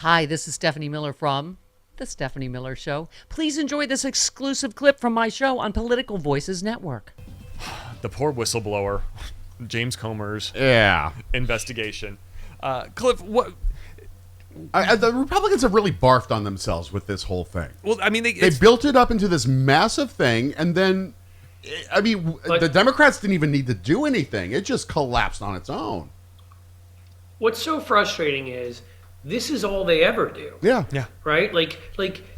Hi, this is Stephanie Miller from The Stephanie Miller Show. Please enjoy this exclusive clip from my show on Political Voices Network. The poor whistleblower, James Comer's investigation. Cliff, what? The Republicans have really barfed on themselves with this whole thing. Well, I mean, they built it up into this massive thing, and then, the Democrats didn't even need to do anything. It just collapsed on its own. What's so frustrating is this is all they ever do. Yeah. Right? Like,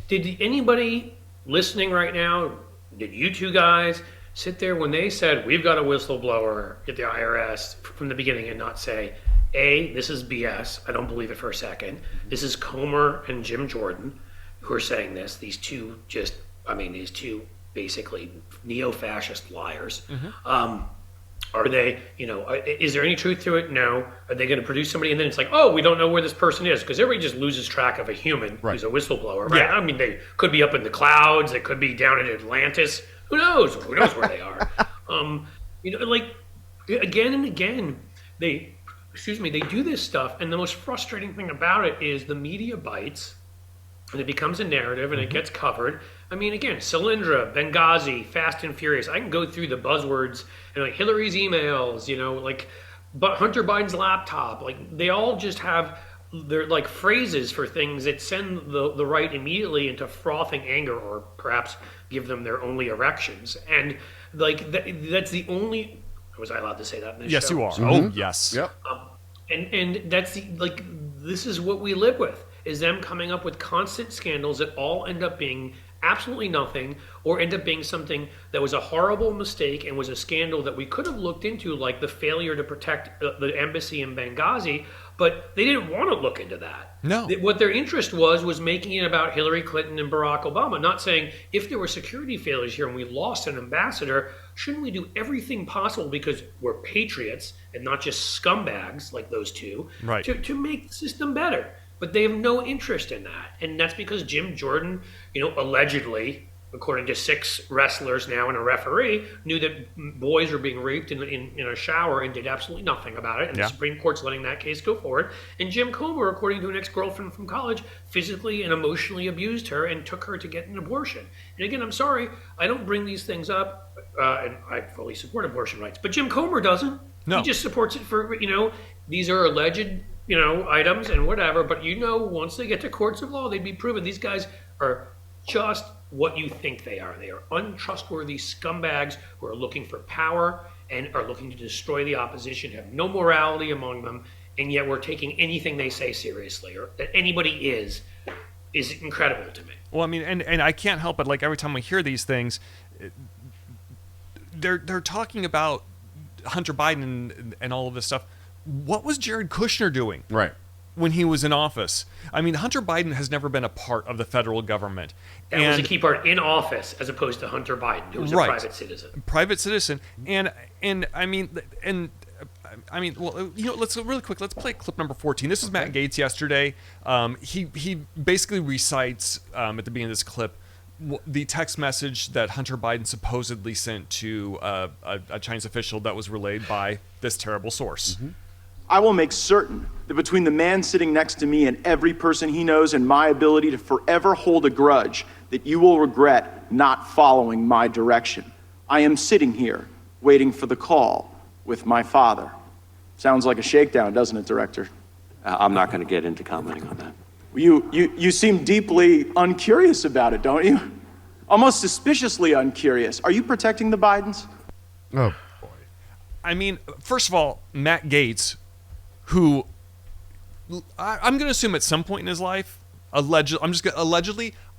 did anybody listening right now, did you two guys sit there when they said, we've got a whistleblower at the IRS from the beginning and not say, A, this is BS. I don't believe it for a second. This is Comer and Jim Jordan who are saying this. These two basically neo-fascist liars. Mm-hmm. Are they, is there any truth to it? No. Are they going to produce somebody and then it's like, oh, we don't know where this person is? Because everybody just loses track of a human who's a whistleblower, right? Yeah. I mean, they could be up in the clouds. They could be down in Atlantis. Who knows? Who knows where they are? Again and again, they do this stuff. And the most frustrating thing about it is the media bites and it becomes a narrative and it gets covered. I mean, again, Solyndra, Benghazi, Fast and Furious. I can go through the buzzwords and like Hillary's emails, but Hunter Biden's laptop. Like they all just have their like phrases for things that send the right immediately into frothing anger or perhaps give them their only erections. And like that's the only. Was I allowed to say that in this Yes, show? you are. So, Oh, yes. Yep. And that's this is what we live with, is them coming up with constant scandals that all end up being absolutely nothing or end up being something that was a horrible mistake and was a scandal that we could have looked into, like the failure to protect the embassy in Benghazi, but they didn't want to look into that. No. What their interest was making it about Hillary Clinton and Barack Obama, not saying if there were security failures here and we lost an ambassador, shouldn't we do everything possible because we're patriots and not just scumbags like those two, right, to make the system better? But they have no interest in that. And that's because Jim Jordan, allegedly, according to 6 wrestlers now and a referee, knew that boys were being raped in a shower and did absolutely nothing about it. And the Supreme Court's letting that case go forward. And Jim Comer, according to an ex-girlfriend from college, physically and emotionally abused her and took her to get an abortion. And again, I'm sorry, I don't bring these things up, and I fully support abortion rights. But Jim Comer doesn't. No. He just supports it for, these are alleged items and whatever, but once they get to courts of law, they'd be proven. These guys are just what you think they are. They are untrustworthy scumbags who are looking for power and are looking to destroy the opposition, have no morality among them, and yet we're taking anything they say seriously, or that anybody is incredible to me. Well, I mean, and I can't help but, like, every time we hear these things, they're talking about Hunter Biden and all of this stuff. What was Jared Kushner doing when he was in office? I mean, Hunter Biden has never been a part of the federal government. That was a key part in office, as opposed to Hunter Biden, who was a private citizen. Private citizen, and I mean, well, let's really quick. Let's play clip number 14. This is Matt Gaetz yesterday. He basically recites at the beginning of this clip the text message that Hunter Biden supposedly sent to a Chinese official that was relayed by this terrible source. Mm-hmm. I will make certain that between the man sitting next to me and every person he knows and my ability to forever hold a grudge, that you will regret not following my direction. I am sitting here waiting for the call with my father. Sounds like a shakedown, doesn't it, Director? I'm not going to get into commenting on that. You seem deeply uncurious about it, don't you? Almost suspiciously uncurious. Are you protecting the Bidens? Oh, boy. I mean, first of all, Matt Gaetz, who I'm going to assume at some point in his life, allegedly,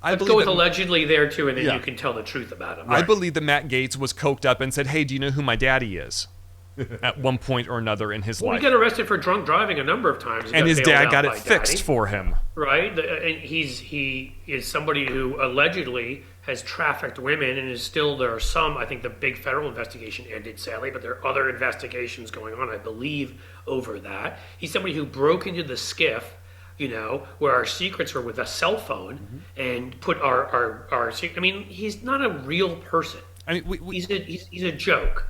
Let's go with allegedly there too, and then you can tell the truth about him. I believe that Matt Gaetz was coked up and said, "Hey, do you know who my daddy is?" at one point or another in his life. He got arrested for drunk driving a number of times. And his dad got it fixed for him. Right? And he is somebody who allegedly has trafficked women, and there are some, I think the big federal investigation ended sadly, but there are other investigations going on, I believe, over that. He's somebody who broke into the skiff, where our secrets were with a cell phone, and put our secret. I mean, he's not a real person. I mean, he's a joke.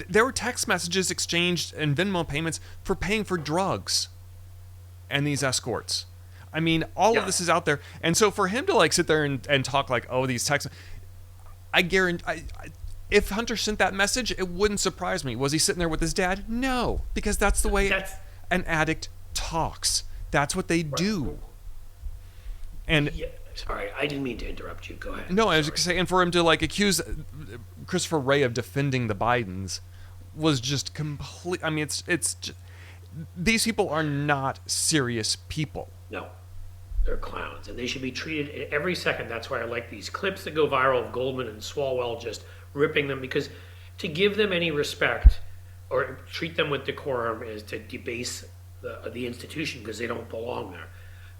There were text messages exchanged and Venmo payments for paying for drugs and these escorts. I mean, all Yeah. of this is out there. And so for him to like sit there and talk like, oh, these texts, I guarantee, if Hunter sent that message, it wouldn't surprise me. Was he sitting there with his dad? No, because that's the way an addict talks. That's what they do. And Yeah, sorry, I didn't mean to interrupt you. Go ahead. no, I was Sorry. going to say, and for him to like accuse Christopher Wray of defending the Bidens was just complete. I mean, it's just, these people are not serious people. No, they're clowns, and they should be treated every second. That's why I like these clips that go viral of Goldman and Swalwell just ripping them, because to give them any respect or treat them with decorum is to debase the institution, because they don't belong there.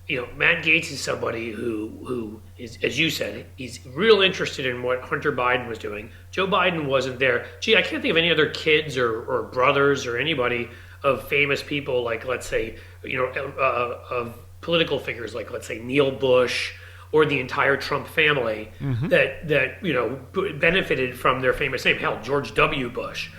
You know, Matt Gaetz is somebody who is, as you said, he's real interested in what Hunter Biden was doing. Joe Biden wasn't there. Gee, I can't think of any other kids or brothers or anybody of famous people, like, let's say, you know, of political figures, like, let's say, Neil Bush or the entire Trump family that you know, benefited from their famous name. Hell, George W. Bush.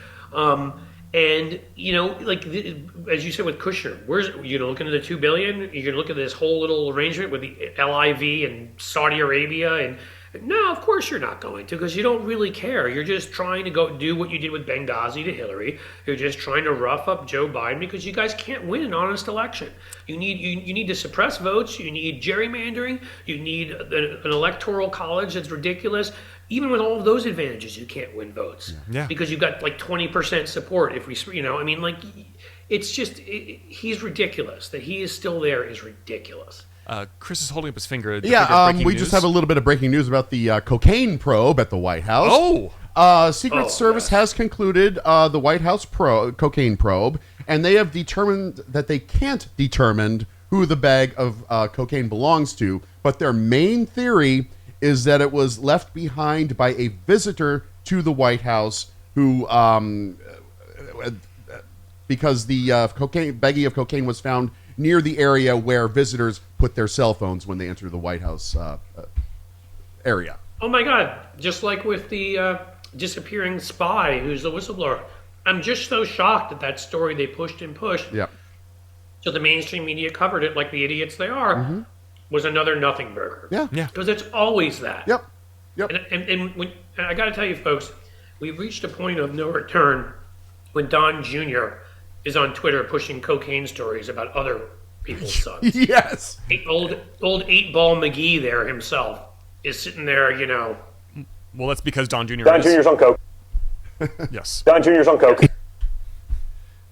And, you know, like, as you said with Kirschner, where's, you know, looking at the $2 billion, you're going to look at this whole little arrangement with the LIV and Saudi Arabia. And no, of course you're not going to, because you don't really care. You're just trying to go do what you did with Benghazi to Hillary. You're just trying to rough up Joe Biden, because you guys can't win an honest election. You need to suppress votes. You need gerrymandering. You need an electoral college that's ridiculous. Even with all of those advantages, you can't win votes. Yeah. Because you've got like 20% support. If we, you know, I mean, like, it's just, he's ridiculous. That he is still there is ridiculous. Chris is holding up his finger. We just have a little bit of breaking news about the cocaine probe at the White House. Secret Service has concluded the White House cocaine probe, and they have determined that they can't determine who the bag of cocaine belongs to, but their main theory is that it was left behind by a visitor to the White House who, because the baggie of cocaine was found near the area where visitors put their cell phones when they enter the White House area. Oh my God! Just like with the disappearing spy, who's the whistleblower. I'm just so shocked at that story they pushed and pushed. Yep. So the mainstream media covered it like the idiots they are. Was another nothing burger. Yeah. Yeah. Because it's always that. Yep. And I got to tell you, folks, we've reached a point of no return when Don Jr. is on Twitter pushing cocaine stories about other people's sons. Yes. Old 8-ball McGee there himself is sitting there, you know. Well, that's because Don Jr. Don Jr.'s on coke. Yes. Don Jr.'s on coke.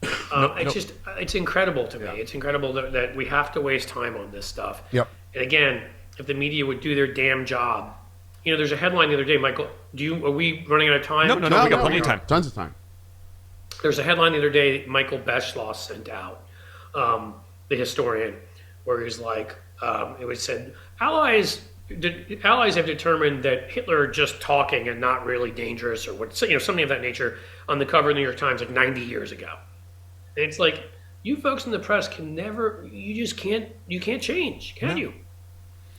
It's just, it's incredible to me. It's incredible that we have to waste time on this stuff. Yep. And again, if the media would do their damn job. You know, there's a headline the other day, Michael. Are we running out of time? No, we got plenty of time. Tons of time. There's a headline the other day Michael Beschloss sent out, the historian, where he's like, it was said, Allies have determined that Hitler just talking and not really dangerous, or what, you know, something of that nature, on the cover of the New York Times like 90 years ago. And it's like, you folks in the press can never, you can't change, can you?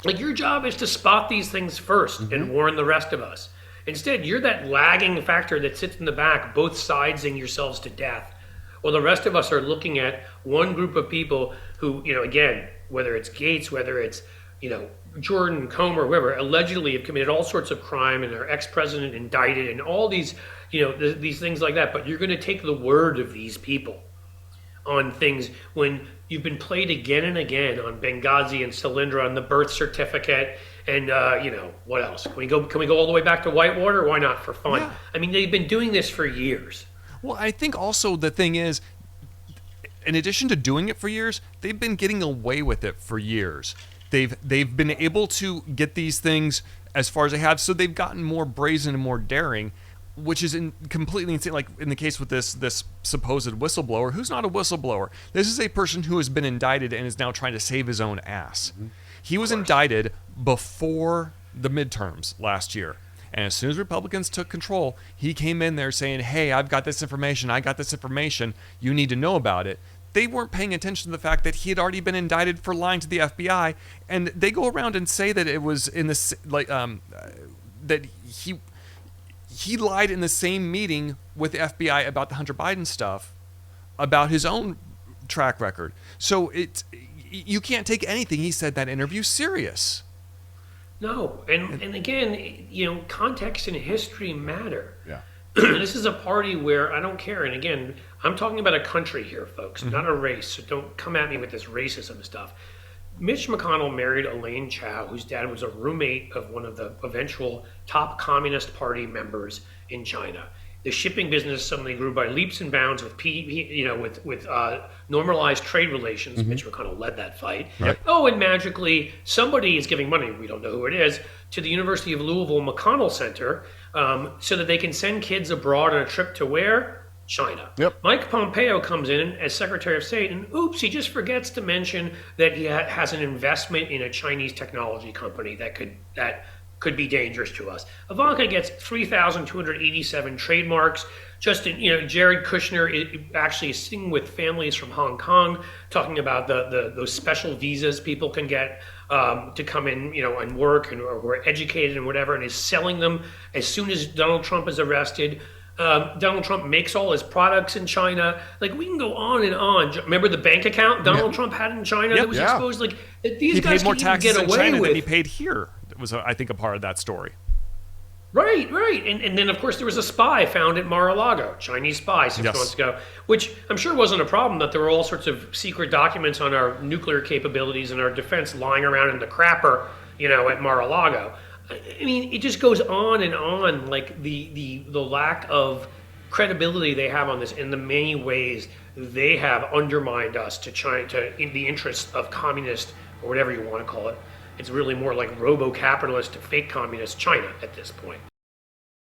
Like, your job is to spot these things first and warn the rest of us. Instead, you're that lagging factor that sits in the back, both sidesing yourselves to death. While the rest of us are looking at one group of people who, you know, again, whether it's Gates, whether it's, you know, Jordan, Comer, whoever, allegedly have committed all sorts of crime, and our ex-president indicted, and all these, you know, these things like that. But you're going to take the word of these people on things when you've been played again and again on Benghazi and Solyndra and the birth certificate and you know, what else? Can we go all the way back to Whitewater? Why not, for fun? Yeah. I mean, they've been doing this for years. Well, I think also the thing is, in addition to doing it for years, they've been getting away with it for years. They've been able to get these things as far as they have, so they've gotten more brazen and more daring, which is completely insane. Like in the case with this supposed whistleblower, who's not a whistleblower. This is a person who has been indicted and is now trying to save his own ass. He was indicted before the midterms last year. And as soon as Republicans took control, he came in there saying, hey, I've got this information. I got this information. You need to know about it. They weren't paying attention to the fact that he had already been indicted for lying to the FBI. And they go around and say that it was in this, like, that he lied in the same meeting with the FBI about the Hunter Biden stuff, about his own track record. So you can't take anything he said in that interview serious. No, and again, context and history matter. Yeah. This is a party where I don't care. And again, I'm talking about a country here, folks, not a race. So don't come at me with this racism stuff. Mitch McConnell married Elaine Chao, whose dad was a roommate of one of the eventual top Communist Party members in China. The shipping business suddenly grew by leaps and bounds with normalized trade relations. Mitch McConnell led that fight. Right. Oh, and magically somebody is giving money, we don't know who it is, to the University of Louisville McConnell Center so that they can send kids abroad on a trip to where? China. Yep. Mike Pompeo comes in as Secretary of State, and oops, he just forgets to mention that he has an investment in a Chinese technology company that could be dangerous to us. Ivanka gets 3,287 trademarks. Jared Kushner actually is sitting with families from Hong Kong, talking about those special visas people can get to come in, and work or who are educated and whatever, and is selling them as soon as Donald Trump is arrested. Donald Trump makes all his products in China. Like, we can go on and on. Remember the bank account Donald Trump had in China that was exposed? Like, these guys paid more can even taxes get in away China with. than he paid here. It was, I think, a part of that story. Right. And then, of course, there was a spy found at Mar-a-Lago, Chinese spy 6 months ago, which I'm sure wasn't a problem, that there were all sorts of secret documents on our nuclear capabilities and our defense lying around in the crapper, at Mar-a-Lago. I mean, it just goes on and on, like the lack of credibility they have on this, in the many ways they have undermined us in the interest of communist, or whatever you want to call it. It's really more like robo-capitalist, fake communist China at this point.